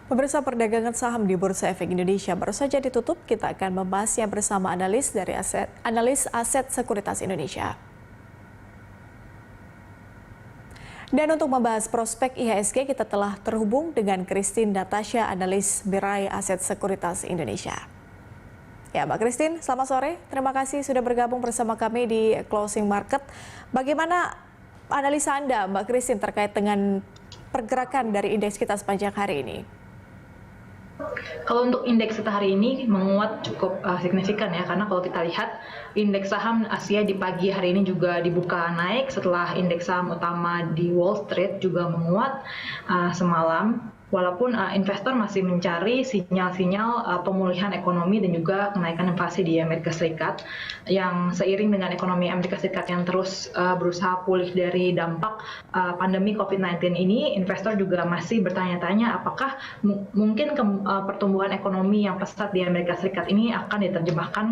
Pemirsa, perdagangan saham di Bursa Efek Indonesia baru saja ditutup. Kita akan membahasnya bersama analis aset sekuritas Indonesia. Dan untuk membahas prospek IHSG, kita telah terhubung dengan Christine Natasha, analis Berai Aset Sekuritas Indonesia. Ya, Mbak Christine, selamat sore. Terima kasih sudah bergabung bersama kami di Closing Market. Bagaimana analisa Anda, Mbak Christine, terkait dengan pergerakan dari indeks kita sepanjang hari ini? Kalau untuk indeks kita hari ini menguat cukup signifikan ya, karena kalau kita lihat indeks saham Asia di pagi hari ini juga dibuka naik setelah indeks saham utama di Wall Street juga menguat semalam. Walaupun investor masih mencari sinyal-sinyal pemulihan ekonomi dan juga kenaikan inflasi di Amerika Serikat, yang seiring dengan ekonomi Amerika Serikat yang terus berusaha pulih dari dampak pandemi COVID-19 ini, investor juga masih bertanya-tanya apakah mungkin pertumbuhan ekonomi yang pesat di Amerika Serikat ini akan diterjemahkan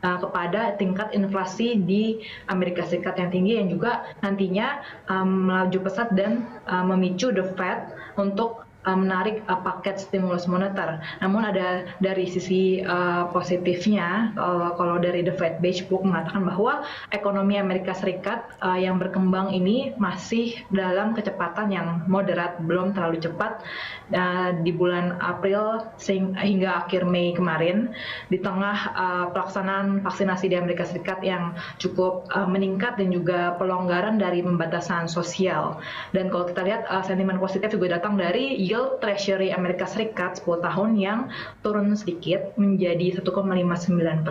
kepada tingkat inflasi di Amerika Serikat yang tinggi, yang juga nantinya melaju pesat dan memicu The Fed untuk menarik paket stimulus moneter. Namun ada dari sisi positifnya, kalau dari The Fed Beige Book mengatakan bahwa ekonomi Amerika Serikat yang berkembang ini masih dalam kecepatan yang moderat, belum terlalu cepat di bulan April hingga akhir Mei kemarin, di tengah pelaksanaan vaksinasi di Amerika Serikat yang cukup meningkat dan juga pelonggaran dari pembatasan sosial. Dan kalau kita lihat sentimen positif juga datang dari yield Treasury Amerika Serikat 10 tahun yang turun sedikit menjadi 1,59%.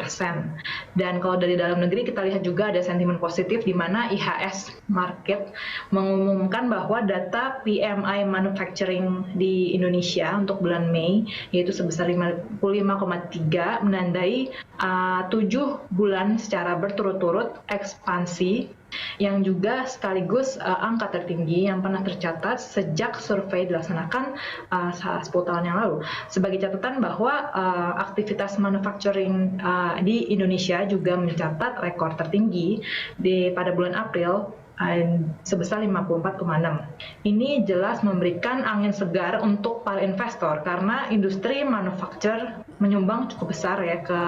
Dan kalau dari dalam negeri kita lihat juga ada sentimen positif di mana IHS Market mengumumkan bahwa data PMI Manufacturing di Indonesia untuk bulan Mei yaitu sebesar 55,3 menandai 7 bulan secara berturut-turut ekspansi, yang juga sekaligus angka tertinggi yang pernah tercatat sejak survei dilaksanakan 10 tahun yang lalu. Sebagai catatan bahwa aktivitas manufacturing di Indonesia juga mencatat rekor tertinggi pada bulan April sebesar 54,6. Ini jelas memberikan angin segar untuk para investor karena industri manufaktur menyumbang cukup besar ya ke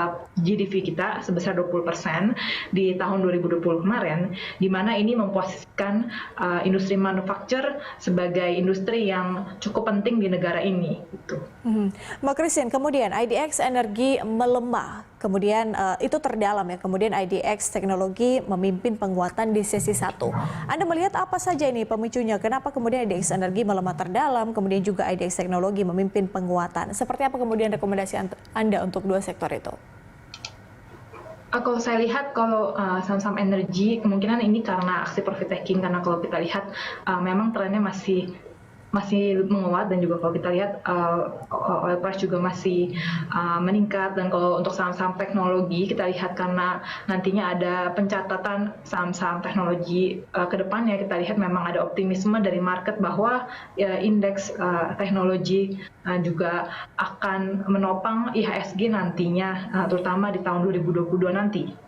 GDP kita sebesar 20% di tahun 2020 kemarin, di mana ini memposisikan industri manufaktur sebagai industri yang cukup penting di negara ini. Gitu. Mbak Christine, kemudian IDX Energi melemah, kemudian itu terdalam ya, kemudian IDX Teknologi memimpin penguatan di sesi 1. Anda melihat apa saja ini pemicunya? Kenapa kemudian IDX Energi melemah terdalam, kemudian juga IDX Teknologi memimpin penguatan? Seperti apa kemudian rekomendasi Anda untuk dua sektor itu? Kalau saya lihat, kalau saham-saham energi kemungkinan ini karena aksi profit taking, karena kalau kita lihat memang trennya masih menguat, dan juga kalau kita lihat oil price juga masih meningkat. Dan kalau untuk saham-saham teknologi kita lihat karena nantinya ada pencatatan saham-saham teknologi ke depannya, kita lihat memang ada optimisme dari market bahwa indeks teknologi juga akan menopang IHSG nantinya, terutama di tahun 2022 nanti.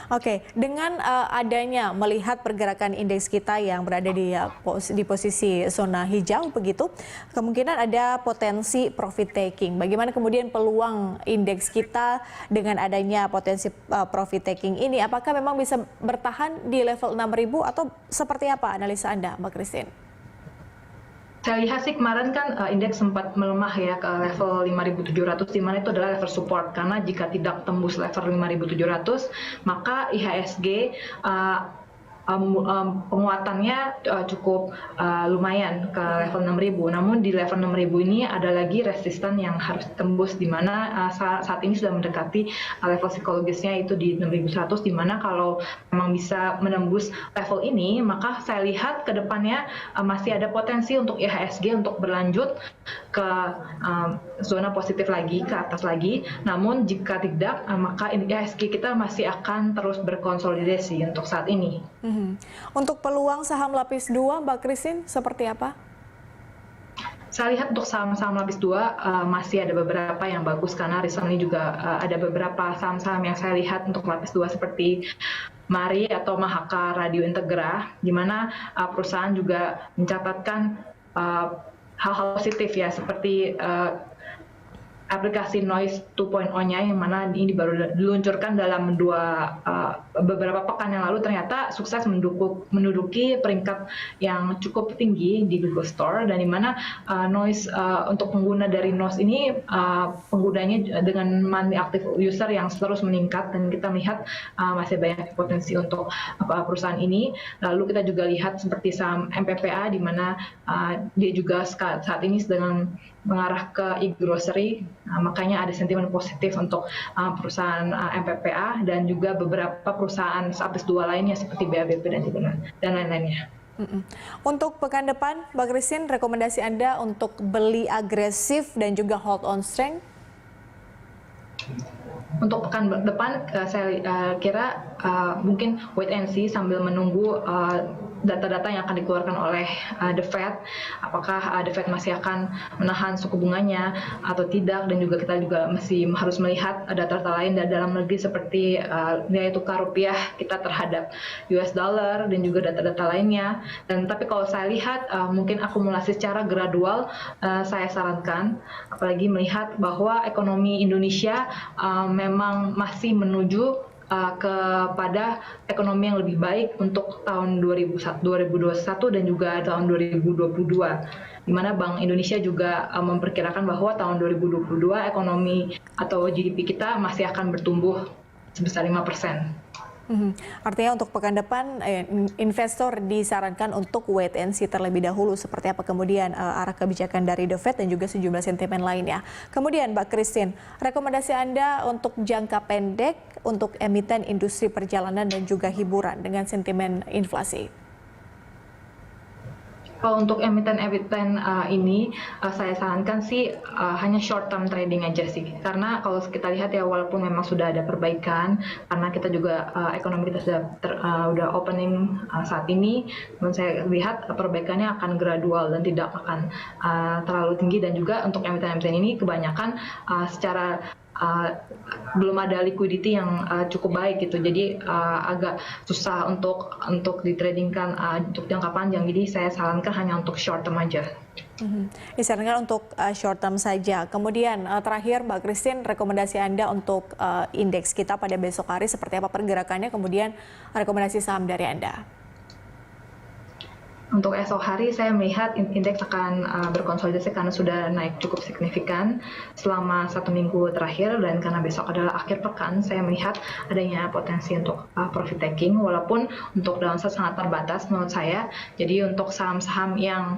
Oke, dengan adanya melihat pergerakan indeks kita yang berada di posisi zona hijau begitu, kemungkinan ada potensi profit taking. Bagaimana kemudian peluang indeks kita dengan adanya potensi profit taking ini? Apakah memang bisa bertahan di level 6.000 atau seperti apa analisa Anda, Mbak Christine? Saya lihat sih kemarin kan indeks sempat melemah ya ke level 5.700, di mana itu adalah level support, karena jika tidak tembus level 5.700 maka IHSG penguatannya cukup lumayan ke level 6.000. Namun di level 6.000 ini ada lagi resisten yang harus tembus, di mana saat ini sudah mendekati level psikologisnya itu di 6.100, di mana kalau memang bisa menembus level ini maka saya lihat ke depannya masih ada potensi untuk IHSG untuk berlanjut ke zona positif lagi, ke atas lagi. Namun jika tidak maka IHSG kita masih akan terus berkonsolidasi untuk saat ini. Untuk peluang saham lapis 2, Mbak Christine, seperti apa? Saya lihat untuk saham-saham lapis 2 masih ada beberapa yang bagus, karena recently juga ada beberapa saham-saham yang saya lihat untuk lapis 2 seperti Mari atau Mahaka Radio Integra, di mana perusahaan juga mencatatkan hal-hal positif ya, seperti aplikasi Noise 2.0-nya yang mana ini baru diluncurkan dalam beberapa pekan yang lalu, ternyata sukses menduduki peringkat yang cukup tinggi di Google Store, dan di mana Noise untuk pengguna dari Noise ini penggunanya dengan monthly active user yang terus meningkat, dan kita melihat masih banyak potensi untuk perusahaan ini. Lalu kita juga lihat seperti saham MPPA di mana dia juga saat ini sedang mengarah ke e-grocery, makanya ada sentimen positif untuk perusahaan MPPA dan juga beberapa perusahaan artis dua lainnya seperti BABP dan lain-lainnya. Untuk pekan depan, Mbak Christine, rekomendasi Anda untuk beli agresif dan juga hold on strength? Untuk pekan depan, saya kira mungkin wait and see sambil menunggu data-data yang akan dikeluarkan oleh The Fed, apakah The Fed masih akan menahan suku bunganya atau tidak, dan juga kita juga masih harus melihat data-data lain dari dalam negeri seperti nilai tukar rupiah kita terhadap US dollar dan juga data-data lainnya. Dan tapi kalau saya lihat mungkin akumulasi secara gradual saya sarankan, apalagi melihat bahwa ekonomi Indonesia memang masih menuju kepada ekonomi yang lebih baik untuk tahun 2021 dan juga tahun 2022, di mana Bank Indonesia juga memperkirakan bahwa tahun 2022 ekonomi atau GDP kita masih akan bertumbuh sebesar 5%. Artinya untuk pekan depan investor disarankan untuk wait and see terlebih dahulu seperti apa kemudian arah kebijakan dari The Fed dan juga sejumlah sentimen lainnya. Kemudian Mbak Christine, rekomendasi Anda untuk jangka pendek untuk emiten industri perjalanan dan juga hiburan dengan sentimen inflasi? Kalau untuk emiten-emiten ini, saya sarankan sih hanya short term trading aja sih. Karena kalau kita lihat ya, walaupun memang sudah ada perbaikan, karena kita juga ekonomi kita sudah opening saat ini, menurut saya lihat perbaikannya akan gradual dan tidak akan terlalu tinggi. Dan juga untuk emiten-emiten ini kebanyakan secara belum ada liquidity yang cukup baik gitu, jadi agak susah untuk ditradingkan untuk jangka panjang. Jadi saya sarankan hanya untuk short term aja. Disarankan untuk short term saja. Kemudian terakhir Mbak Christine, rekomendasi Anda untuk indeks kita pada besok hari seperti apa pergerakannya, kemudian rekomendasi saham dari Anda? Untuk esok hari saya melihat indeks akan berkonsolidasi karena sudah naik cukup signifikan selama 1 minggu terakhir, dan karena besok adalah akhir pekan, saya melihat adanya potensi untuk profit taking, walaupun untuk downside sangat terbatas menurut saya. Jadi untuk saham-saham yang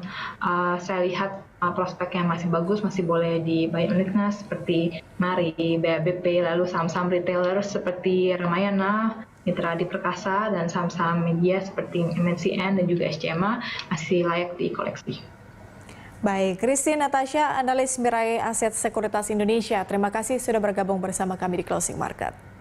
saya lihat prospeknya masih bagus, masih boleh di buy unitnya seperti Mari, BABP, lalu saham-saham retailer seperti Ramayana, Mitra Adi Perkasa, dan saham-saham media seperti MNCN dan juga SCMA masih layak dikoleksi. Baik, Christine Natasha, analis Mirae Aset Sekuritas Indonesia. Terima kasih sudah bergabung bersama kami di Closing Market.